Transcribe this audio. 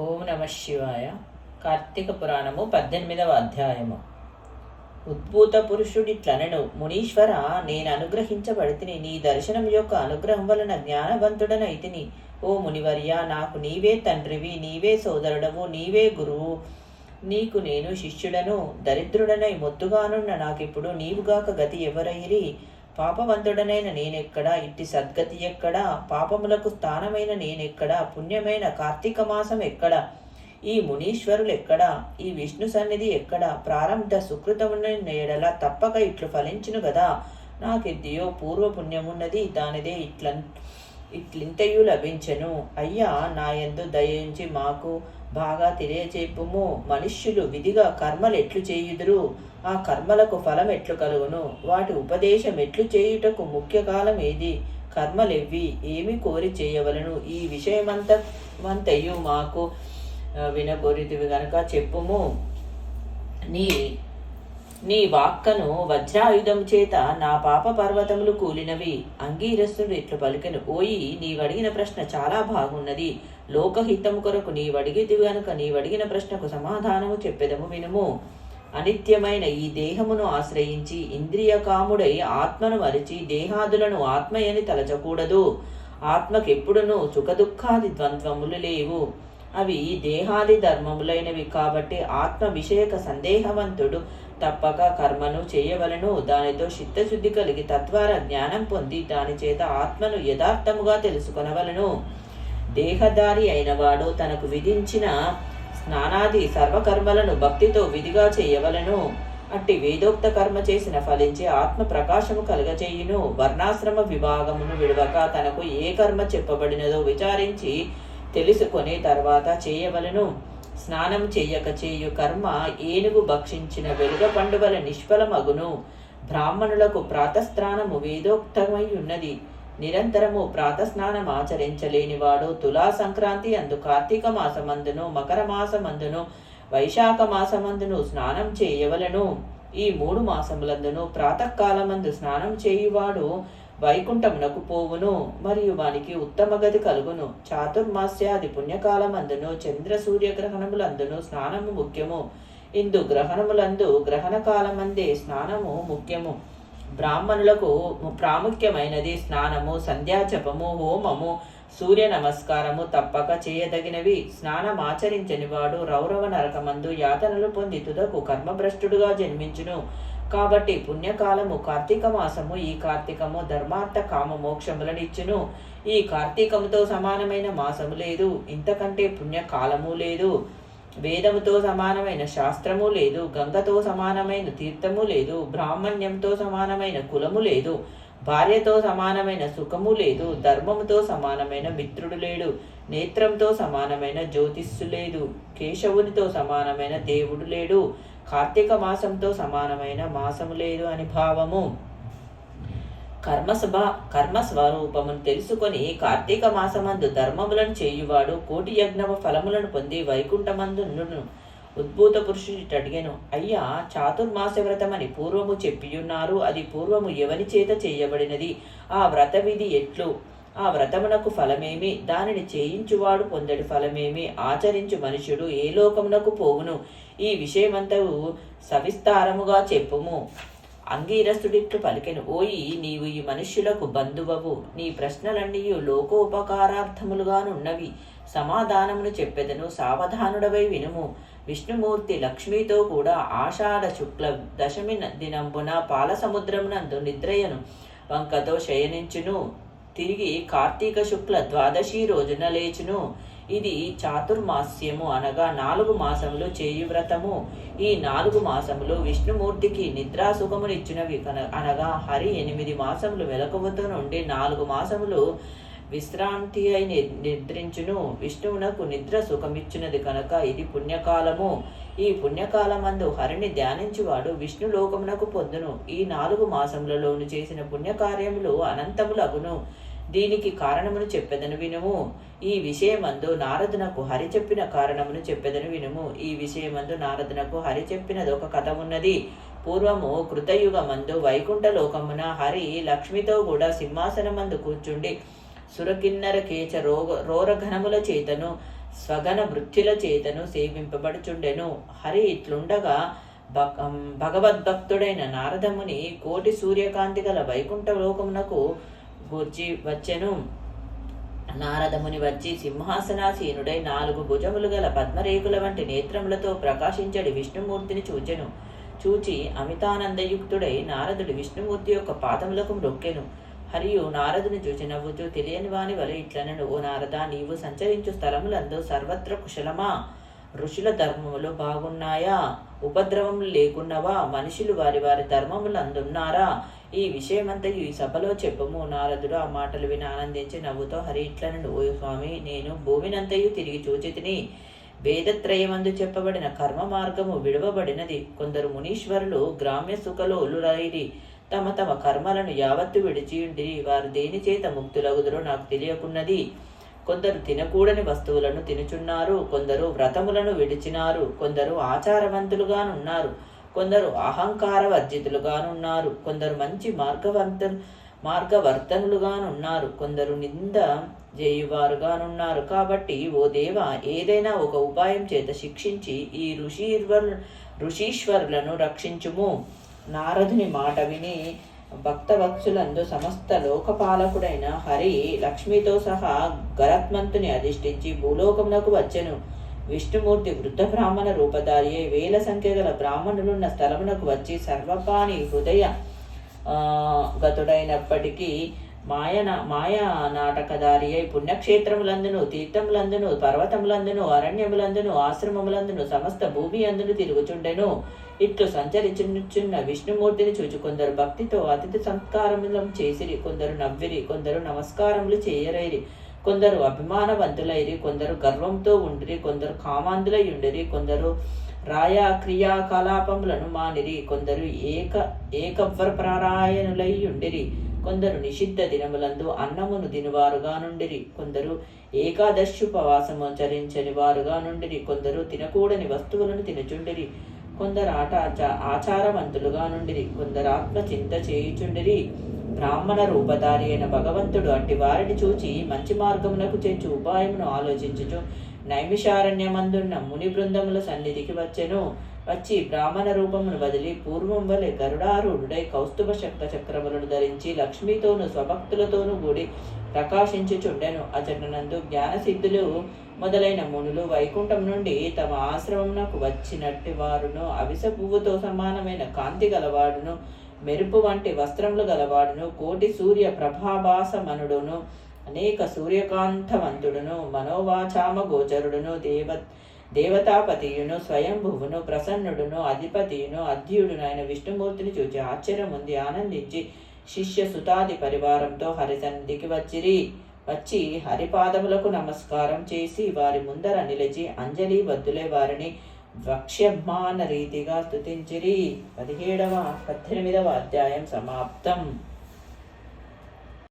ఓం నమ శివాయ. కార్తీక పురాణము 18వ అధ్యాయము. ఉద్భూత పురుషుడిట్లనెను, మునీశ్వర, నేను అనుగ్రహించబడితిని. నీ దర్శనం యొక్క అనుగ్రహం వలన జ్ఞానవంతుడనైతిని. ఓ మునివర్య, నాకు నీవే తండ్రివి, నీవే సోదరుడవు, నీవే గురువు. నీకు నేను శిష్యుడను. దరిద్రుడనై మొత్తుగానున్న నాకిప్పుడు నీవుగాక గతి ఎవరైరి? పాపవంతుడనైన నేనెక్కడా? ఇట్టి సద్గతి ఎక్కడా? పాపములకు స్థానమైన నేనెక్కడా? పుణ్యమైన కార్తీక మాసం ఎక్కడా? ఈ మునీశ్వరులు ఎక్కడా? ఈ విష్ణు సన్నిధి ఎక్కడా? ప్రారంభ సుకృతమున ఎడల తప్పక ఇట్లు ఫలించును గదా. నాకెద్దియో పూర్వపుణ్యమున్నది, దానిదే ఇట్లింతయు లభించెను. అయ్యా, నాయందు దయించి మాకు బాగా తెలియచేపుము. మనుష్యులు విధిగా కర్మలు ఎట్లు చేయుదురు? ఆ కర్మలకు ఫలం ఎట్లు కలుగును? వాటి ఉపదేశం ఎట్లు చేయుటకు ముఖ్య కాలం ఏది? కర్మలెవ్వి? ఏమి కోరి చేయవలను? ఈ విషయమంతయు మాకు వినగోరితివి గనక చెప్పుము. నీ వాక్కను వజ్రాయుధం చేత నా పాప పర్వతములు కూలినవి. అంగీరస్తుడు ఇట్లు పలికెను, ఓయి, నీవడిగిన ప్రశ్న చాలా బాగున్నది. లోకహితము కొరకు నీవడిగితివి గనుక నీవడిగిన ప్రశ్నకు సమాధానము చెప్పెదము వినుము. అనిత్యమైన ఈ దేహమును ఆశ్రయించి ఇంద్రియ కాముడై ఆత్మను మరిచి దేహాదులను ఆత్మయని తలచకూడదు. ఆత్మకెప్పుడునూ సుఖదుఖాది ద్వంద్వములు లేవు. అవి దేహాది ధర్మములైనవి కాబట్టి ఆత్మ విషయక సందేహవంతుడు తప్పక కర్మను చేయవలను. దానితో చిత్తశుద్ధి కలిగి తద్వార జ్ఞానం పొంది దాని చేత ఆత్మను యథార్థముగా తెలుసుకొనవలను. దేహదారి అయినవాడు తనకు విధించిన స్నానాది సర్వకర్మలను భక్తితో విధిగా చేయవలను. అట్టి వేదోక్త కర్మ చేసిన ఫలించి ఆత్మ ప్రకాశము కలగచేయును. వర్ణాశ్రమ విభాగమును విడవక తనకు ఏ కర్మ చెప్పబడినదో విచారించి తెలుసుకొని తర్వాత చేయవలను. స్నానం చేయక చేయు కర్మ ఏనుగు భక్షించిన వెలుగ పండుగల నిష్ఫలమగును. బ్రాహ్మణులకు ప్రాతస్నానము వేదోక్తమై ఉన్నది. నిరంతరము ప్రాతస్నానం ఆచరించలేనివాడు తులా సంక్రాంతి అందు, కార్తీక మాసమందును, మకర మాసమందును, వైశాఖ మాసమందును స్నానం చేయవలను. ఈ 3 మాసములందును ప్రాతకాలమందు స్నానం చేయువాడు వైకుంఠమునకు పోవును, మరియు వానికి ఉత్తమ గతి కలుగును. చాతుర్మాస్యాది పుణ్యకాలమందును చంద్ర సూర్యగ్రహణములందును స్నానము ముఖ్యము. ఇందు గ్రహణములందు గ్రహణ కాలమందే స్నానము ముఖ్యము. బ్రాహ్మణులకు ప్రాముఖ్యమైనది స్నానము, సంధ్యాజపము, హోమము, సూర్య నమస్కారము తప్పక చేయదగినవి. స్నానం ఆచరించని వాడు రౌరవ నరకమందు యాతనలు పొంది తుదకు కర్మభ్రష్టుడుగా జన్మించును. కాబట్టి పుణ్యకాలము కార్తీక మాసము. ఈ కార్తీకము ధర్మార్థ కామ మోక్షములనిచ్చును. ఈ కార్తీకముతో సమానమైన మాసము లేదు, ఇంతకంటే పుణ్యకాలము లేదు. వేదముతో సమానమైన శాస్త్రము లేదు, గంగతో సమానమైన తీర్థము లేదు, బ్రాహ్మణ్యంతో సమానమైన కులము లేదు, భార్యతో సమానమైన సుఖము లేదు, ధర్మముతో సమానమైన మిత్రుడు లేడు, నేత్రంతో సమానమైన జ్యోతిస్సు లేదు, కేశవునితో సమానమైన దేవుడు లేడు, కార్తీక మాసంతో సమానమైన మాసము లేదు అని భావము. కర్మస్వరూపమును తెలుసుకొని కార్తీక మాసమందు ధర్మములను చేయువాడు కోటి యజ్ఞవ ఫలములను పొంది వైకుంఠమందును. ఉద్భూత పురుషుడు అడిగెను, అయ్యా, చాతుర్మాస వ్రతమని పూర్వము చెప్పియున్నారు. అది పూర్వము ఎవని చేత చేయబడినది? ఆ వ్రత విధి ఎట్లు? ఆ వ్రతమునకు ఫలమేమి? దానిని చేయించువాడు పొందడి ఫలమేమి? ఆచరించు మనుష్యుడు ఏ లోకమునకు పోవును? ఈ విషయమంతవు సవిస్తారముగా చెప్పుము. అంగీరస్తుడిట్లు పలికెను, ఓయి, నీవు ఈ మనుష్యులకు బంధువవు. నీ ప్రశ్నలన్నీ లోకోపకారార్థములుగానున్నవి. సమాధానమును చెప్పెదను, సావధానుడవై వినుము. విష్ణుమూర్తి లక్ష్మీతో కూడా ఆషాఢ శుక్ల దశమి దినంబున పాలసముద్రమునందు నిద్రయను వంకతో శయనించును. తిరిగి కార్తీక శుక్ల ద్వాదశి రోజున లేచును. ఇది చాతుర్మాస్యము అనగా 4 మాసములు చేయు వ్రతము. ఈ 4 మాసములు విష్ణుమూర్తికి నిద్రాసుఖమునిచ్చినవి అనగా హరి 8 మాసములు మెలకువతో నుండి 4 మాసములు విశ్రాంతి అయి నిద్రించును. విష్ణువునకు నిద్ర సుఖమిచ్చినది కనుక ఇది పుణ్యకాలము. ఈ పుణ్యకాలమందు హరిని ధ్యానించువాడు విష్ణులోకమునకు పొందును. ఈ 4 మాసములలోను చేసిన పుణ్యకార్యములు అనంతములగును. దీనికి కారణమును చెప్పెదను వినుము. ఈ విషయమందు నారదునకు హరి చెప్పిన కారణమును చెప్పెదను వినుము. ఈ విషయమందు నారదునకు హరి చెప్పినది ఒక కథ ఉన్నది. పూర్వము కృతయుగమందు వైకుంఠ లోకమున హరి లక్ష్మితో కూడా సింహాసనమందు కూర్చుండి సురకిన్నర కేచ రోరఘనముల చేతను స్వగన వృత్తుల చేతను సేవింపబడుచుండెను. హరి ఇట్లుండగా భగవద్భక్తుడైన నారదముని కోటి సూర్యకాంతి గల వైకుంఠ లోకమునకు వచ్చెను. నారదముని వచ్చి సింహాసనాసీనుడై 4 భుజములు గల పద్మరేకుల వంటి నేత్రములతో ప్రకాశించడి విష్ణుమూర్తిని చూచెను. చూచి అమితానందయుక్తుడై నారదుడు విష్ణుమూర్తి యొక్క పాదములకు మ్రొక్కెను. హరియు నారదుని చూచి నవ్వుచూ తెలియని వాని వలె ఇట్లనను, ఓ నారద, నీవు సంచరించు స్థలములందు సర్వత్ర కుశలమా? ఋషుల ధర్మములు బాగున్నాయా? ఉపద్రవములు లేకున్నవా? మనుషులు వారి వారి ధర్మములందున్నారా? ఈ విషయమంతయు ఈ సభలో చెప్పుము. నారదుడు ఆ మాటలు విని ఆనందించి నవ్వుతో హరి ఇట్లనను, ఓ స్వామి, నేను భూమినంతయు తిరిగి చూచితిని. వేదత్రయమందు చెప్పబడిన కర్మ మార్గము విడవబడినది. కొందరు మునీశ్వరులు గ్రామ్య సుఖలోలురైరి. తమ తమ కర్మలను యావత్తు విడిచియుండిరి. వారు దేని చేత ముక్తులగుదురో నాకు తెలియకున్నది. కొందరు తినకూడని వస్తువులను తినుచున్నారు, కొందరు వ్రతములను విడిచినారు, కొందరు ఆచారవంతులుగానున్నారు, కొందరు అహంకారవర్జితులుగానున్నారు, కొందరు మంచి మార్గవర్తనులుగానున్నారు, కొందరు నింద చేయువారుగానున్నారు. కాబట్టి ఓ దేవ, ఏదైనా ఒక ఉపాయం చేత శిక్షించి ఈ ఋషీశ్వరులను రక్షించుము. నారదుని మాట విని భక్తవత్సులందు సమస్త లోకపాలకుడైన హరి లక్ష్మితో సహా గరత్మంతుని అధిష్ఠించి భూలోకమునకు వచ్చెను. విష్ణుమూర్తి వృద్ధ బ్రాహ్మణ రూపధారి అయి 1000 సంఖ్య గల బ్రాహ్మణులున్న స్థలమునకు వచ్చి సర్వపాణి హృదయ గతుడైనప్పటికీ మాయా నాటకధారి అయి పుణ్యక్షేత్రములందును, తీర్థములందును, పర్వతములందును, అరణ్యములందును, ఆశ్రమములందును, సమస్త భూమి అందును తిరుగుచుండెను. ఇట్లు సంచరించుచున్న విష్ణుమూర్తిని చూచి కొందరు భక్తితో అతిథి సంస్కారములను చేసిరి, కొందరు నవ్విరి, కొందరు నమస్కారములు చేయరైరి, కొందరు అభిమానవంతులైరి, కొందరు గర్వంతో ఉండిరి, కొందరు కామాంధులై ఉండిరి, కొందరు రాయా క్రియాకలాపములను మానిరి, కొందరు ఏకవ్రపరాయణులై ఉండిరి, కొందరు నిషిద్ధ దినములందు అన్నమును తినువారుగా నుండిరి, కొందరు ఏకాదశుపవాసముచరించని వారుగా నుండిరి, కొందరు తినకూడని వస్తువులను తినుచుండిరి, కొందరు ఆచారవంతులుగా నుండిరి, కొందరు ఆత్మచింత చేయుచుండిరి. బ్రాహ్మణ రూపధారి అయిన భగవంతుడు అట్టి వారిని చూచి మంచి మార్గమునకు చేర్చు ఉపాయమును ఆలోచించుచు నైమిషారణ్యమందున్న ముని బృందముల సన్నిధికి వచ్చెను. వచ్చి బ్రాహ్మణ రూపమును వదిలి పూర్వం వలె గరుడారూఢుడై కౌస్తుభ శక్త చక్రములను ధరించి లక్ష్మీతోనూ స్వభక్తులతోనూ కూడి ప్రకాశించుచుండెను. అచటనందు జ్ఞానసిద్ధులు మొదలైన మునులు వైకుంఠం నుండి తమ ఆశ్రమమునకు వచ్చినట్టి వారును, అవిస పువ్వుతో సమానమైన కాంతి గలవాడును, మెరుపు వంటి వస్త్రములు గలవాడును, కోటి సూర్య ప్రభాభాసమనుడును, అనేక సూర్యకాంతవంతుడును, మనోవాచామ గోచరుడును, దేవతాపతియును, స్వయంభువును, ప్రసన్నుడును, అధిపతియును, అధ్యుడునైన విష్ణుమూర్తిని చూచి ఆశ్చర్యముంది ఆనందించి శిష్య సుతాది పరివారంతో హరిసన్నిధికి వచ్చి హరిపాదములకు నమస్కారం చేసి వారి ముందర నిలిచి అంజలి బద్దులే వారిని వక్ష్యమాన రీతిగా స్తుతించిరి. 18వ అధ్యాయం సమాప్తం.